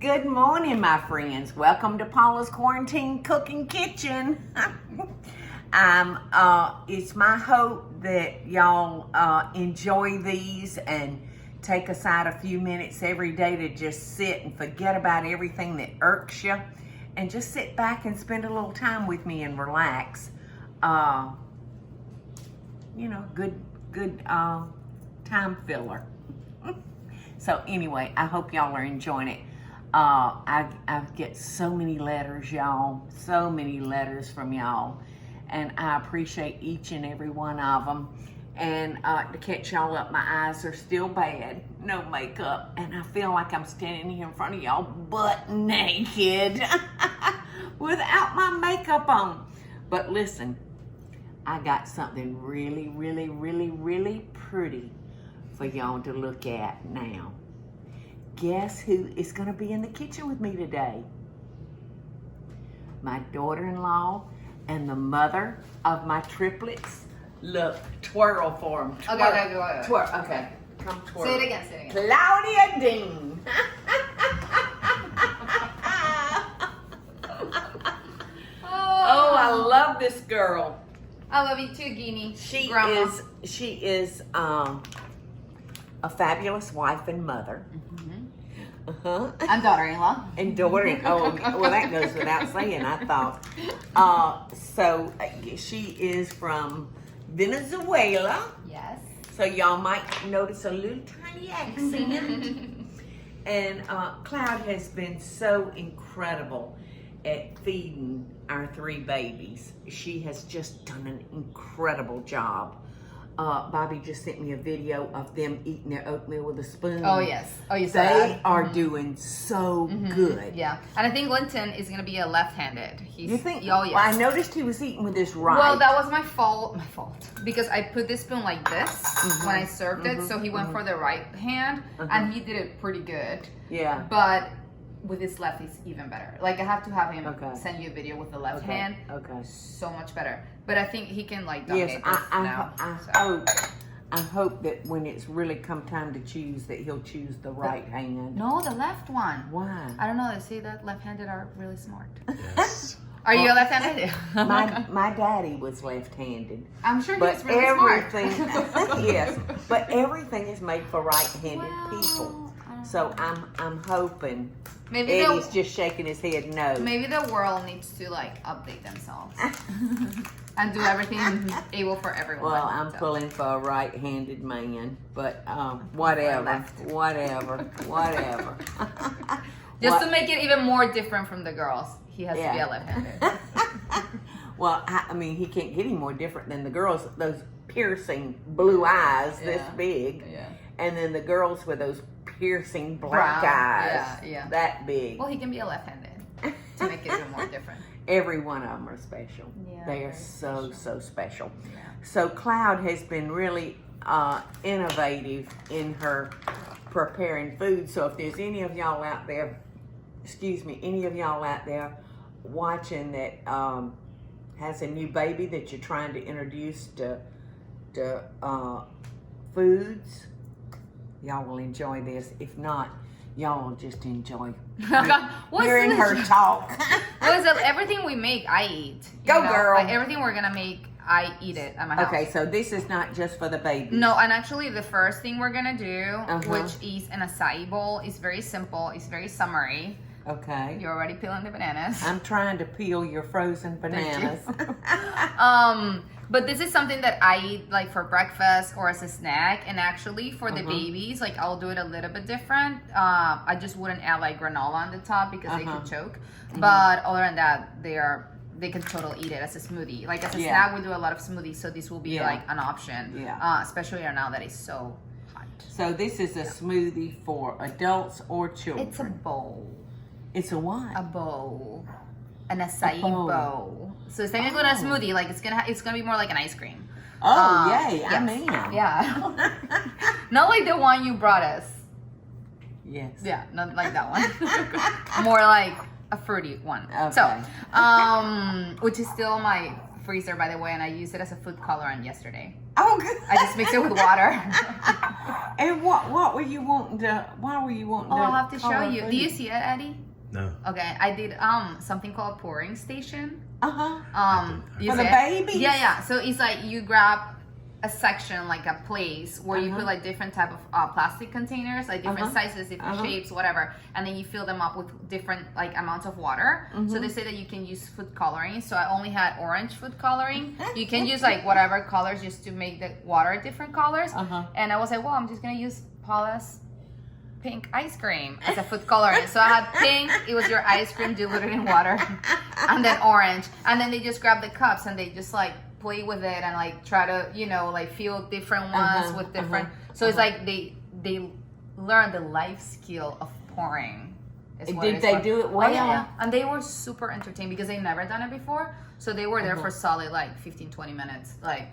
Good morning, my friends. Welcome to Paula's Quarantine Cooking Kitchen. It's my hope that y'all enjoy these and take aside a few minutes every day to just sit and forget about everything that irks you and just sit back and spend a little time with me and relax. Good time filler. So anyway, I hope y'all are enjoying it. I get so many letters, y'all, so many letters from y'all, and I appreciate each and every one of them. And to catch y'all up, my eyes are still bad, no makeup, and I feel like I'm standing here in front of y'all butt naked without my makeup on. But listen, I got something really, really, really, really pretty for y'all to look at now. Guess who is going to be in the kitchen with me today? My daughter-in-law and the mother of my triplets. Look, twirl for them. Twirl. Okay, go. Twirl. Okay, come twirl. Say it again. Claudia Deen. Oh, I love this girl. I love you too, Guinea. She Grandma. is a fabulous wife and mother. Uh-huh. I'm daughter-in-law. And daughter. Oh, well, that goes without saying, I thought. So she is from Venezuela. Yes. So y'all might notice a little tiny accent. And Cloud has been so incredible at feeding our three babies. She has just done an incredible job. Bobby just sent me a video of them eating their oatmeal with a spoon. Oh, yes. Oh, you saw that? They are doing so good. Yeah. And I think Linton is going to be a left-handed. You think? Oh, yes. Well, I noticed he was eating with his right. Well, that was my fault. Because I put this spoon like this when I served it. So he went for the right hand. And he did it pretty good. Yeah. But with his left, it's even better. Like, I have to have him send you a video with the left hand. Okay. So much better. But I think he can, like, dominate this now. I hope that when it's really come time to choose, that he'll choose the right hand. No, the left one. Why? I don't know. They say that left-handed are really smart. Yes. Are you a left-handed? my daddy was left-handed. I'm sure But he's really everything, smart. yes, but everything is made for right-handed people. So I'm hoping. Maybe Eddie's just shaking his head no. Maybe the world needs to like update themselves and do everything able for everyone. Well, I'm pulling for a right-handed man, but whatever. Just to make it even more different from the girls, he has to be a left-handed. Well, I mean, he can't get any more different than the girls. Those piercing blue eyes this big, and then the girls with those piercing black eyes that big. Well, he can be a left-handed to make it even more different. Every one of them are special. Yeah, they are so special. Yeah. So Cloud has been really innovative in her preparing food. So if there's any of y'all out there, watching that has a new baby that you're trying to introduce to foods, y'all will enjoy this. If not, y'all will just enjoy hearing her talk. What is it? Everything we make, I eat. Girl. Like, everything we're gonna make, I eat it at my house. Okay, so this is not just for the baby. No, and actually the first thing we're gonna do, which is an acai bowl, is very simple. It's very summery. Okay. You're already peeling the bananas. I'm trying to peel your frozen bananas. But this is something that I eat like for breakfast or as a snack. And actually for the babies, like I'll do it a little bit different. I just wouldn't add like granola on the top because they could choke. But other than that, they can totally eat it as a smoothie. Like as a snack, we do a lot of smoothies, so this will be like an option. Yeah. Especially now that it's so hot. So this is a smoothie for adults or children. It's a bowl. It's a what? A bowl. An acai bowl. So it's technically not a smoothie. Like it's gonna be more like an ice cream. Oh yay! Yes. I'm in. Yeah. Not like the one you brought us. Yes. Yeah, not like that one. More like a fruity one. Okay. So, which is still my freezer, by the way, and I used it as a food colorant yesterday. Oh, good. I just mixed it with water. And what were you wanting to? Why were you wanting to? Oh, I'll have to show color you. food? Do you see it, Eddie? No. Okay, I did something called pouring station. Uh-huh. You For see the it? babies? Yeah. So it's like you grab a section, like a place where you put like different type of plastic containers, like different sizes, different shapes, whatever, and then you fill them up with different like amounts of water. So they say that you can use food coloring. So I only had orange food coloring. You can use like whatever colors just to make the water different colors. And I was like, well, I'm just gonna use Paula's pink ice cream as a food coloring. So I had pink, it was your ice cream diluted in water, and then orange, and then they just grab the cups and they just like play with it and like try to, you know, like feel different ones with different. So it's like they learn the life skill of pouring. Did they do it well? Oh, yeah. And they were super entertained because they never done it before. So they were there for solid like 15-20 minutes, like,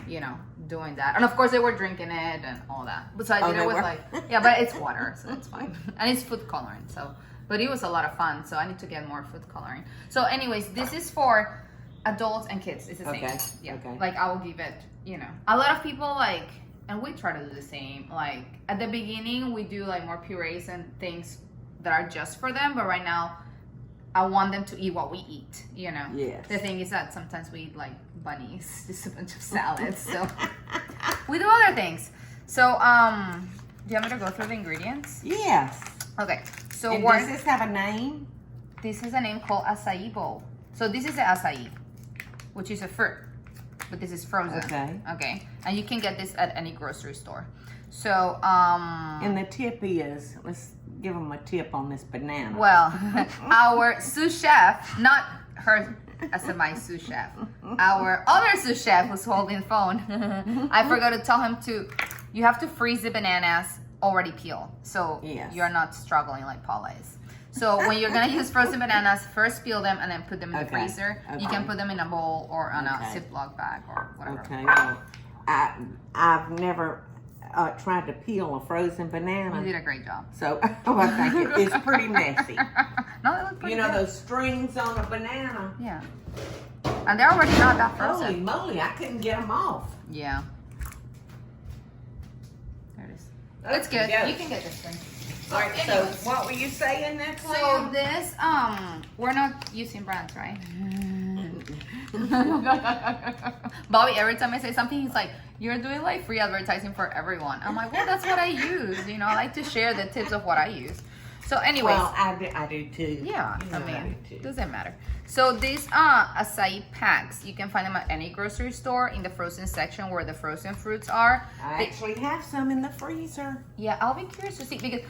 you know, doing that. And of course they were drinking it and all that. But so I did it with like, yeah, but it's water, so it's fine. And it's food coloring, so, but it was a lot of fun. So I need to get more food coloring. So anyways, this is for adults and kids. It's the same. Yeah. Like I will give it, you know, a lot of people like, and we try to do the same. Like at the beginning, we do like more purees and things that are just for them. But right now, I want them to eat what we eat, you know. Yes. The thing is that sometimes we eat like bunnies, just a bunch of salads. So we do other things. So do you want me to go through the ingredients? Yes. Okay. So And does this have a name? This is a name called Acai Bowl. So this is the acai, which is a fruit, but this is frozen. Okay. And you can get this at any grocery store. So And the tip is, let's give them a tip on this banana. well, our sous chef, not her as my sous chef, our other sous chef who's holding the phone, I forgot to tell him you have to freeze the bananas already peeled. So you're not struggling like Paula is. So when you're gonna use frozen bananas, first peel them and then put them in the freezer. You can put them in a bowl or on a Ziploc bag or whatever. Okay, well, I've never tried to peel a frozen banana. You did a great job. So I think it's pretty messy. No, it looks pretty You know good. those strings on a banana? Yeah. And they're already not that Holy frozen. moly, I couldn't get them off. Yeah. There it is. It's good. You can get this thing. All right, so what were you saying there, Claudia? So this, we're not using brands, right? Bobby, every time I say something, he's like, you're doing like free advertising for everyone. I'm like, well, that's what I use. You know, I like to share the tips of what I use. So anyways. Well, I do too. Yeah, You know I mean, do too. doesn't matter. So these acai packs, you can find them at any grocery store in the frozen section where the frozen fruits are. I actually have some in the freezer. Yeah, I'll be curious to see because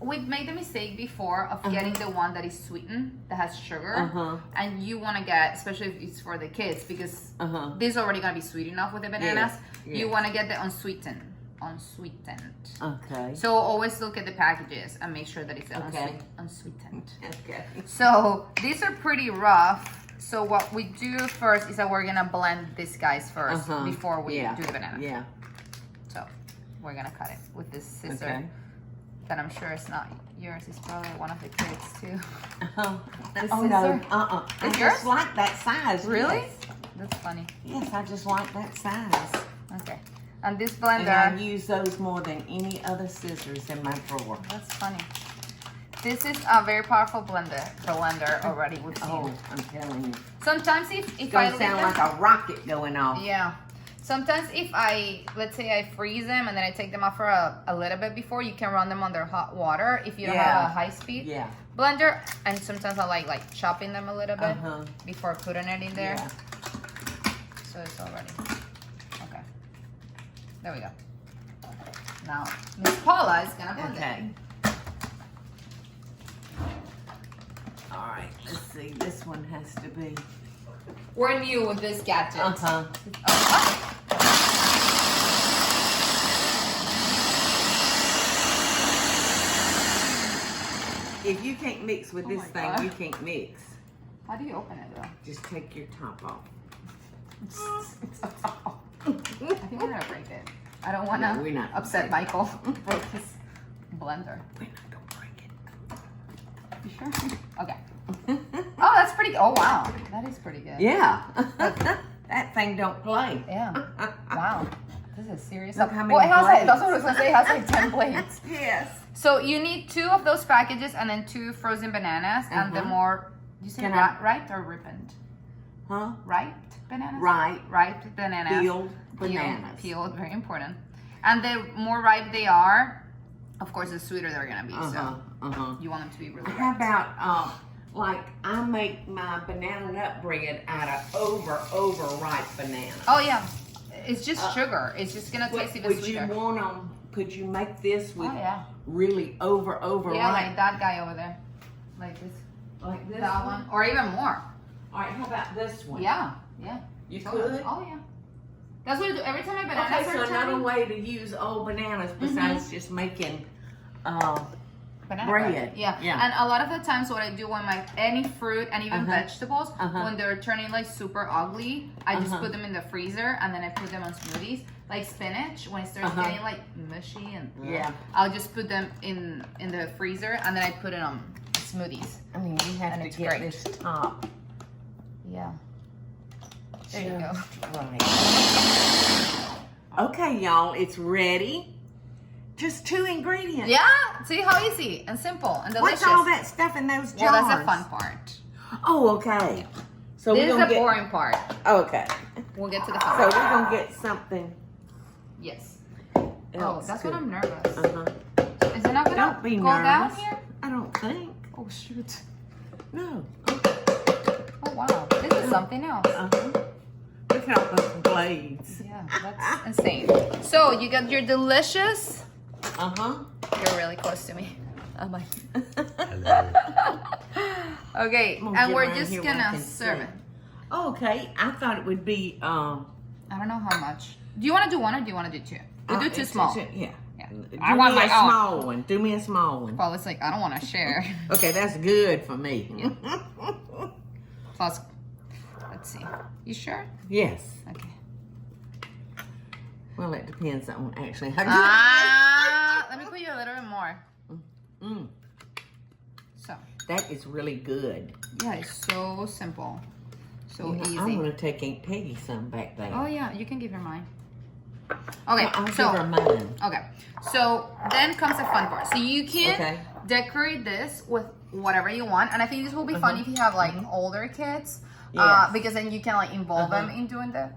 we've made the mistake before of getting the one that is sweetened, that has sugar, and you want to get, especially if it's for the kids, because this is already going to be sweet enough with the bananas. You want to get the unsweetened. Okay. So always look at the packages and make sure that it's unsweetened. Okay. So these are pretty rough. So what we do first is that we're gonna blend these guys first before we do the banana. Yeah. So we're gonna cut it with this scissor that I'm sure is not yours. It's probably one of the kids too. Oh no. I Is just yours? like that size. Really? Yes. That's funny. Yes, I just like that size. Okay. And this And I blender. use those more than any other scissors in my drawer. That's funny. This is a very powerful blender already with Oh, I'm telling you. Sometimes if It's I gonna leave sound them, like a rocket going off. yeah. Sometimes if let's say I freeze them and then I take them off for a little bit before, you can run them under hot water if you don't have a high speed blender. And sometimes I like chopping them a little bit before putting it in there. Yeah. So it's all ready. Okay. There we go. Now, Miss Paula is gonna blend it. All right, let's see. This one has to be. We're new with this gadget. If you can't mix with this my thing, God. you can't mix. How do you open it though? Just take your top off. I think I'm gonna break it. I don't want No, we're to not. upset Michael. Broke his blender. We're not gonna break it. You sure? Okay. Oh, that's pretty. Oh wow, that is pretty good. Yeah. That thing don't play. Yeah. Wow. This is serious. Look how many Well, it has like, plates. that's what I was gonna say. It has like 10 plates. Yes. So you need 2 of those packages and then 2 frozen bananas and the more. You say ripe or ripened? Huh? Ripe bananas. Ripe bananas. Peeled bananas. Peeled, very important. And the more ripe they are, of course, the sweeter they're gonna be. So you want them to be really ripe. How about like I make my banana nut bread out of overripe bananas. Oh yeah, it's just sugar. It's just gonna taste even sweeter. Would you want them? Could you make this with really Yeah, overripe? like that guy over there, like this, that one, or even more. All right, how about this one? Yeah. You Totally. could. Oh yeah. That's what I do every time I banana. Okay, so another way to use old bananas besides just making banana bread. Yeah. And a lot of the times what I do when any fruit and even vegetables, when they're turning like super ugly, I just put them in the freezer and then I put them on smoothies. Like spinach, when it starts getting like mushy and I'll just put them in the freezer and then I put it on smoothies. I mean, you have to get this top. Yeah. There you go. Right. Okay, y'all, it's ready. Just 2 ingredients. Yeah. See how easy and simple and delicious. What's all that stuff in those jars? Well, that's the fun part. Oh, okay. So this is the boring part. Okay. We'll get to the fun So part. we're gonna get something. Yes. Else that's good. what I'm nervous. Is it not gonna Don't be go nervous. down here? I don't think. Oh shoot. No. Oh wow. This is something else. Look at all those blades. Yeah, that's insane. So you got your delicious. You're really close to me. I'm like. Okay, and we're just gonna serve it. Oh, okay. I thought it would be. I don't know how much. Do you want to do 1 or do you want to do 2? We'll do 2 small. Yeah. I want my own. small one. Do me a small one. Paula's like, I don't want to share. Okay, that's good for me. Plus, let's see. You sure? Yes. Okay. Well, it depends on actually how good. Let me put you a little bit more. So. That is really good. Yeah, it's so simple. So easy. I'm going to take Aunt Peggy some back there. Oh, yeah. You can give her mine. Okay, I'll so. give her mine. Okay. So then comes the fun part. So you can decorate this with whatever you want. And I think this will be fun if you have like older kids. Yes. Because then you can like involve them in doing the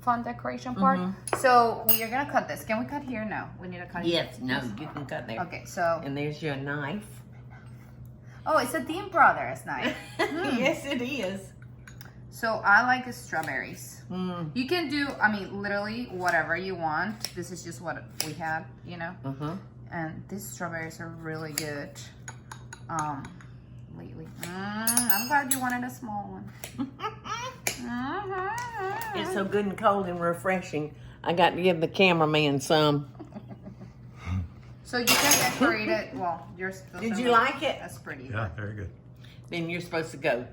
fun decoration part. So we are going to cut this. Can we cut here? No. We need to cut here. Yes, no, you can cut there. Okay, so. And there's your knife. Oh, it's a Deen Brothers knife. Yes, it is. So I like the strawberries. You can do, I mean, literally whatever you want. This is just what we had, you know. And these strawberries are really good. Lately. I'm glad you wanted a small one. It's so good and cold and refreshing. I got to give the cameraman some. So you can decorate it. Well, yours. Did you like it? That's pretty. Yeah, very good. Then you're supposed to go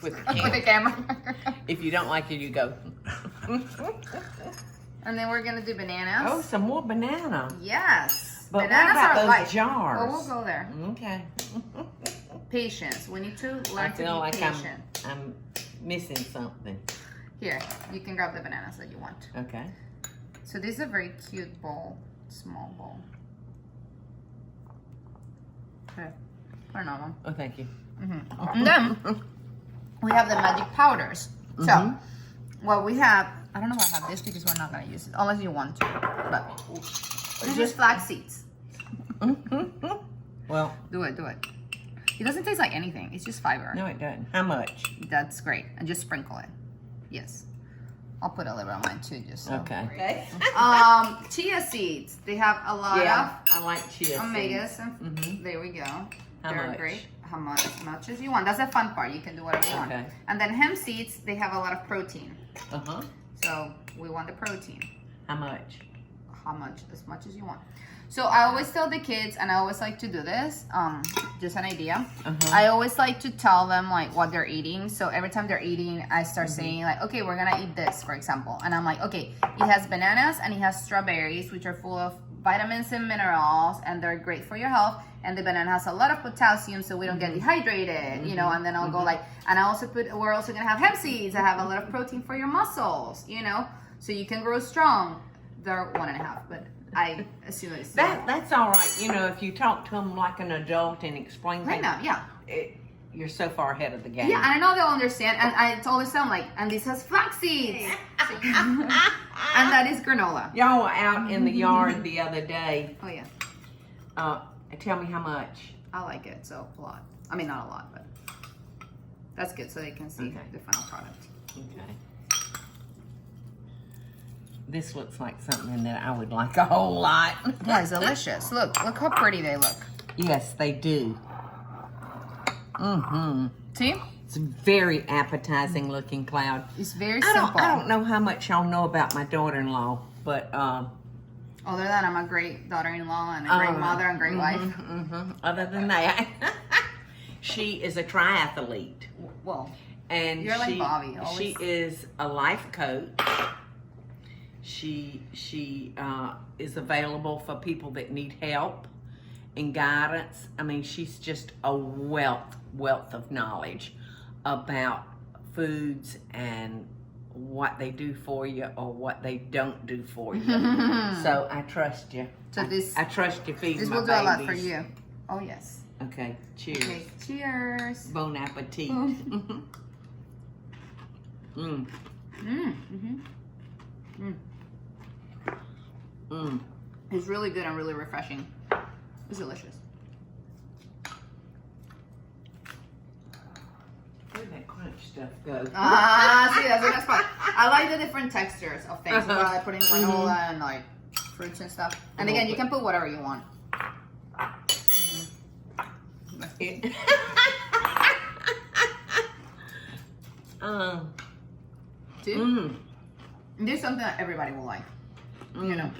with the camera. With the camera. If you don't like it, you go. And then we're gonna do bananas. Oh, some more banana. Yes. But bananas what about are those light. jars? Oh, we'll go there. Okay. Patience. We need to I learn to feel be like patient. I'm missing something. Here, you can grab the bananas that you want. Okay. So this is a very cute bowl, small bowl. Okay, put another one. Oh, thank you. And then we have the magic powders. So what we have, I don't know why I have this because we're not gonna use it unless you want to. But it's just flax seeds. Well, Do it. It doesn't taste like anything. It's just fiber. no, it doesn't. How much? That's great. And just sprinkle it. Yes. I'll put a little bit on mine too, just so. Okay. Chia seeds. They have a lot I like chia of seeds. omegas. And there we go. How They're much? great. How much? As much as you want. That's the fun part. You can do whatever you want. Okay. And then hemp seeds, they have a lot of protein. Uh-huh. So we want the protein. How much? How much? As much as you want. So I always tell the kids, and I always like to do this, just an idea. I always like to tell them like what they're eating. So every time they're eating, I start saying like, okay, we're gonna eat this, for example. And I'm like, okay, it has bananas and it has strawberries, which are full of vitamins and minerals, and they're great for your health. And the banana has a lot of potassium, so we don't get dehydrated, you know. And then I'll go like, and I also we're also gonna have hemp seeds that have a lot of protein for your muscles, you know, so you can grow strong. They're 1.5, but I assume it's that's all right. You know, if you talk to them like an adult and explain right things, now, yeah. You're so far ahead of the game. Yeah, and I know they'll understand. And I told them like, and this has flax seeds, and that is granola. Y'all were out in the yard the other day. Oh yeah. Tell me how much. I like it, so a lot. I mean, not a lot, but that's good, so they can see the final product. Okay. This looks like something that I would like a whole lot. Yeah, it's delicious. Look how pretty they look. Yes, they do. See? It's very appetizing looking, Cloud. It's very simple. I don't know how much y'all know about my daughter-in-law, but other than I'm a great daughter-in-law and a great mother and great wife. Other than that, she is a triathlete. Well, and you're like Bobby. Always. She is a life coach. She is available for people that need help and guidance. I mean, she's just a wealth of knowledge about foods and what they do for you or what they don't do for you. So I trust you. So I trust you feeding this my will do babies. a lot for you. Oh yes. Okay, cheers. Okay, cheers. Bon appetit. It's really good and really refreshing. It's delicious. Where'd that crunch stuff go? See, that's the best part. I like the different textures of things. That's why I put in granola and like fruits and stuff. And again, you can put whatever you want. See? This is something that everybody will like. You know.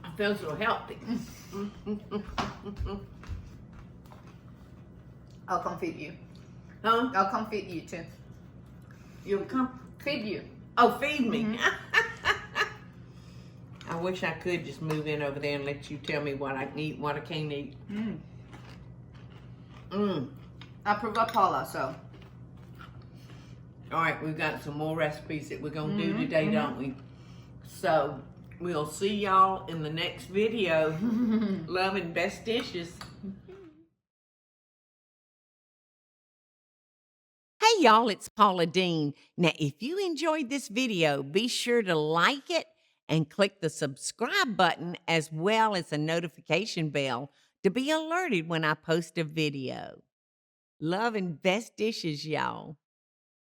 I feel so healthy. I'll come feed you. Huh? I'll come feed you too. You'll come feed you. Oh, feed me. I wish I could just move in over there and let you tell me what I can eat, what I can't eat. I forgot Paula, so. All right, we've got some more recipes that we're gonna do today, don't we? So we'll see y'all in the next video. Love and best dishes. Hey y'all, it's Paula Deen. Now, if you enjoyed this video, be sure to like it and click the subscribe button as well as the notification bell to be alerted when I post a video. Love and best dishes, y'all.